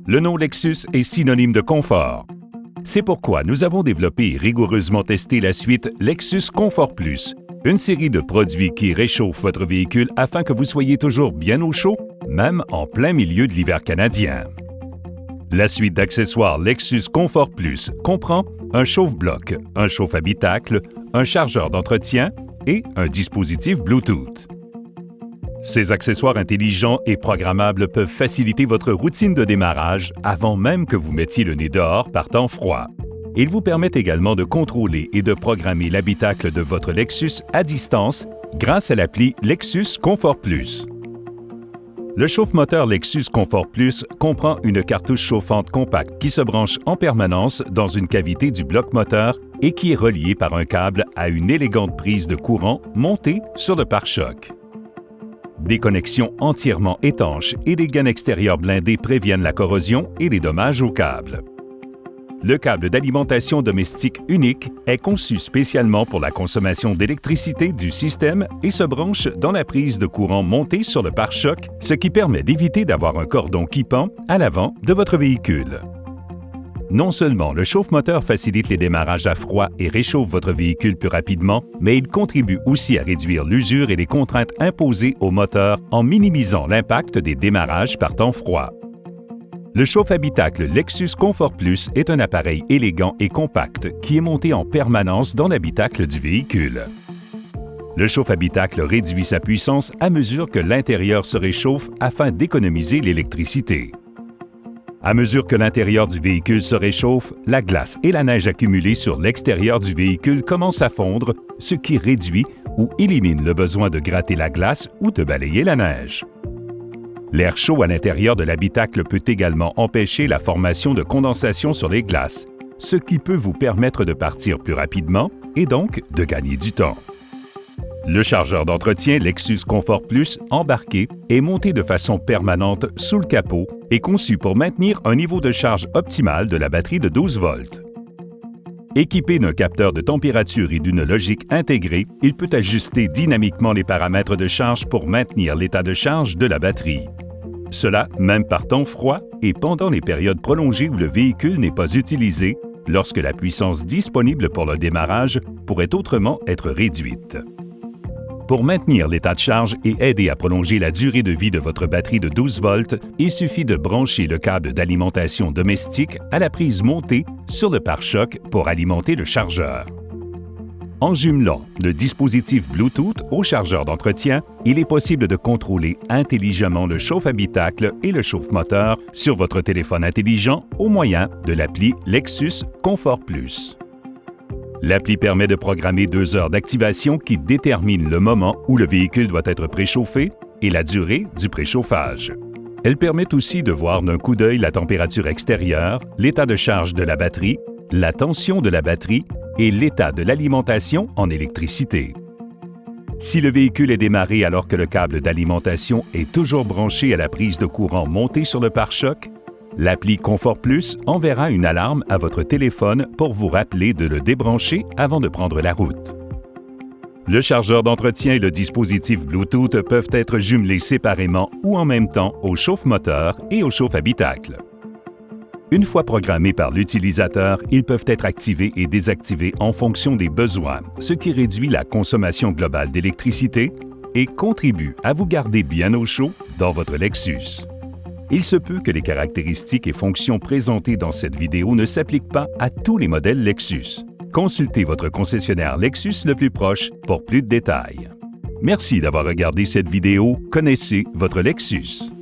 Le nom Lexus est synonyme de confort. C'est pourquoi nous avons développé et rigoureusement testé la suite Lexus Comfort Plus, une série de produits qui réchauffent votre véhicule afin que vous soyez toujours bien au chaud, même en plein milieu de l'hiver canadien. La suite d'accessoires Lexus Comfort Plus comprend un chauffe-bloc, un chauffe-habitacle, un chargeur d'entretien et un dispositif Bluetooth. Ces accessoires intelligents et programmables peuvent faciliter votre routine de démarrage avant même que vous mettiez le nez dehors par temps froid. Ils vous permettent également de contrôler et de programmer l'habitacle de votre Lexus à distance grâce à l'appli Lexus Comfort Plus. Le chauffe-moteur Lexus Comfort Plus comprend une cartouche chauffante compacte qui se branche en permanence dans une cavité du bloc moteur et qui est reliée par un câble à une élégante prise de courant montée sur le pare-choc. Des connexions entièrement étanches et des gaines extérieures blindées préviennent la corrosion et les dommages au câble. Le câble d'alimentation domestique unique est conçu spécialement pour la consommation d'électricité du système et se branche dans la prise de courant montée sur le pare-choc, ce qui permet d'éviter d'avoir un cordon qui pend à l'avant de votre véhicule. Non seulement le chauffe-moteur facilite les démarrages à froid et réchauffe votre véhicule plus rapidement, mais il contribue aussi à réduire l'usure et les contraintes imposées au moteur en minimisant l'impact des démarrages par temps froid. Le chauffe-habitacle Lexus Comfort Plus est un appareil élégant et compact qui est monté en permanence dans l'habitacle du véhicule. Le chauffe-habitacle réduit sa puissance à mesure que l'intérieur se réchauffe afin d'économiser l'électricité. À mesure que l'intérieur du véhicule se réchauffe, la glace et la neige accumulées sur l'extérieur du véhicule commencent à fondre, ce qui réduit ou élimine le besoin de gratter la glace ou de balayer la neige. L'air chaud à l'intérieur de l'habitacle peut également empêcher la formation de condensation sur les glaces, ce qui peut vous permettre de partir plus rapidement et donc de gagner du temps. Le chargeur d'entretien Lexus Comfort Plus embarqué est monté de façon permanente sous le capot et conçu pour maintenir un niveau de charge optimal de la batterie de 12 volts. Équipé d'un capteur de température et d'une logique intégrée, il peut ajuster dynamiquement les paramètres de charge pour maintenir l'état de charge de la batterie. Cela même par temps froid et pendant les périodes prolongées où le véhicule n'est pas utilisé, lorsque la puissance disponible pour le démarrage pourrait autrement être réduite. Pour maintenir l'état de charge et aider à prolonger la durée de vie de votre batterie de 12 volts, il suffit de brancher le câble d'alimentation domestique à la prise montée sur le pare-choc pour alimenter le chargeur. En jumelant le dispositif Bluetooth au chargeur d'entretien, il est possible de contrôler intelligemment le chauffe-habitacle et le chauffe-moteur sur votre téléphone intelligent au moyen de l'appli Lexus Comfort Plus. L'appli permet de programmer 2 heures d'activation qui déterminent le moment où le véhicule doit être préchauffé et la durée du préchauffage. Elle permet aussi de voir d'un coup d'œil la température extérieure, l'état de charge de la batterie, la tension de la batterie et l'état de l'alimentation en électricité. Si le véhicule est démarré alors que le câble d'alimentation est toujours branché à la prise de courant montée sur le pare-choc, l'appli Comfort Plus enverra une alarme à votre téléphone pour vous rappeler de le débrancher avant de prendre la route. Le chargeur d'entretien et le dispositif Bluetooth peuvent être jumelés séparément ou en même temps au chauffe-moteur et au chauffe-habitacle. Une fois programmés par l'utilisateur, ils peuvent être activés et désactivés en fonction des besoins, ce qui réduit la consommation globale d'électricité et contribue à vous garder bien au chaud dans votre Lexus. Il se peut que les caractéristiques et fonctions présentées dans cette vidéo ne s'appliquent pas à tous les modèles Lexus. Consultez votre concessionnaire Lexus le plus proche pour plus de détails. Merci d'avoir regardé cette vidéo. Connaissez votre Lexus.